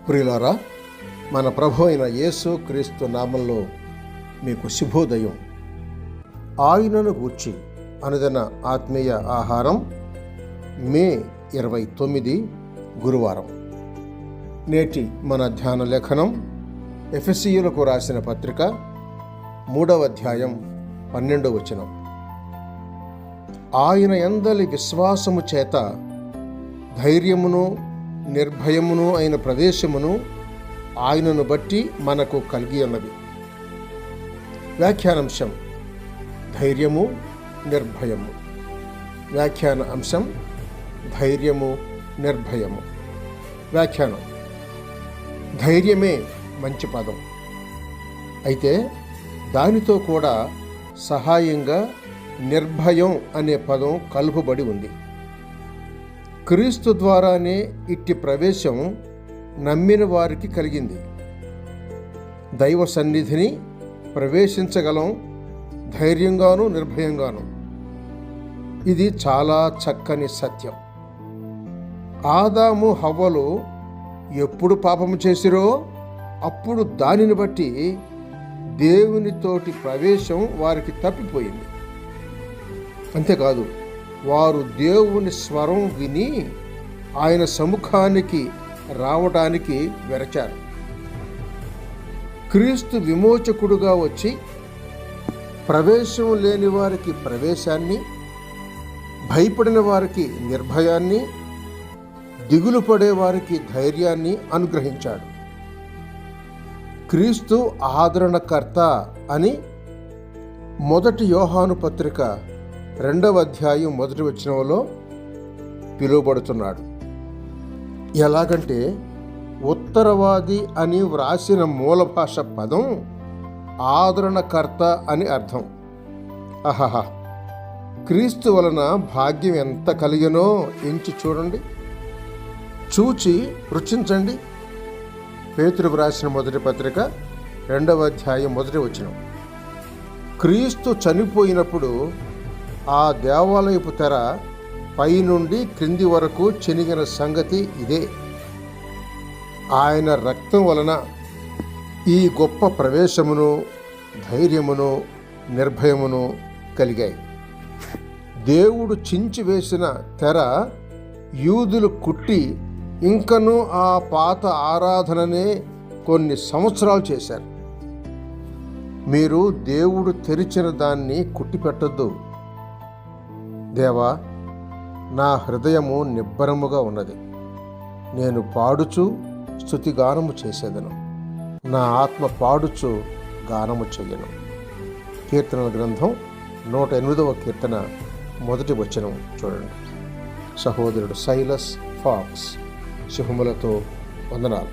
ప్రియులారా, మన ప్రభు అయిన యేసు క్రీస్తు నామంలో మీకు శుభోదయం. ఆయనను గూర్చి అనుదిన ఆత్మీయ ఆహారం, మే 29 గురువారం. నేటి మన ధ్యాన లేఖనం ఎఫెసీయులకు రాసిన పత్రిక 3వ అధ్యాయం 12వ వచనం. ఆయన యందలి విశ్వాసము చేత ధైర్యమును నిర్భయమును అయిన ప్రవేశమును ఆయనను బట్టి మనకు కలిగి ఉన్నది. వ్యాఖ్యానాంశం ధైర్యము నిర్భయము. వ్యాఖ్యాన అంశం ధైర్యము నిర్భయము. వ్యాఖ్యానం: ధైర్యమే మంచి పదం, అయితే దానితో కూడా సహాయంగా నిర్భయం అనే పదం కలుపబడి ఉంది. క్రీస్తు ద్వారానే ఇట్టి ప్రవేశం నమ్మిన వారికి కలిగింది. దైవ సన్నిధిని ప్రవేశించగలం ధైర్యంగాను నిర్భయంగాను. ఇది చాలా చక్కని సత్యం. ఆదాము హవ్వలు ఎప్పుడు పాపము చేసిరో అప్పుడు దానిని బట్టి దేవునితోటి ప్రవేశం వారికి తప్పిపోయింది. అంతేకాదు, వారు దేవుని స్వరం విని ఆయన సముఖానికి రావడానికి వెరచారు. క్రీస్తు విమోచకుడుగా వచ్చి ప్రవేశం లేని వారికి ప్రవేశాన్ని, భయపడిన వారికి నిర్భయాన్ని, దిగులు పడే వారికి ధైర్యాన్ని అనుగ్రహించాడు. క్రీస్తు ఆదరణకర్త అని 1 యోహాను పత్రిక 2వ అధ్యాయం 1వ వచనంలో పిలువబడుతున్నాడు. ఎలాగంటే, ఉత్తరవాది అని వ్రాసిన మూల భాష పదం ఆదరణకర్త అని అర్థం. ఆహాహా, క్రీస్తు వలన భాగ్యం ఎంత కలిగినో ఎంచి చూడండి, చూచి రుచించండి. పేతురు వ్రాసిన 1వ పత్రిక 2వ అధ్యాయం 1వ వచనం. క్రీస్తు చనిపోయినప్పుడు ఆ దేవాలయపు తెర పైనుండి క్రింది వరకు చెనిగిన సంగతి ఇదే. ఆయన రక్తం వలన ఈ గొప్ప ప్రవేశమును, ధైర్యమును, నిర్భయమును కలిగాయి. దేవుడు చించివేసిన తెర యూదులు కుట్టి ఇంకనూ ఆ పాత ఆరాధననే కొన్ని సంవత్సరాలు చేశారు. మీరు దేవుడు తెరిచిన దాన్ని కుట్టిపెట్టొద్దు. దేవా, నా హృదయము నిబ్బరముగా ఉన్నది, నేను పాడుచు స్తుతిగానము చేసేదను, నా ఆత్మ పాడుచు గానము చెయ్యను. కీర్తనల గ్రంథం 108వ కీర్తన 1వ వచనం చూడండి. సహోదరుడు సైలస్ ఫాక్స్. శుభములతో వందనాలు.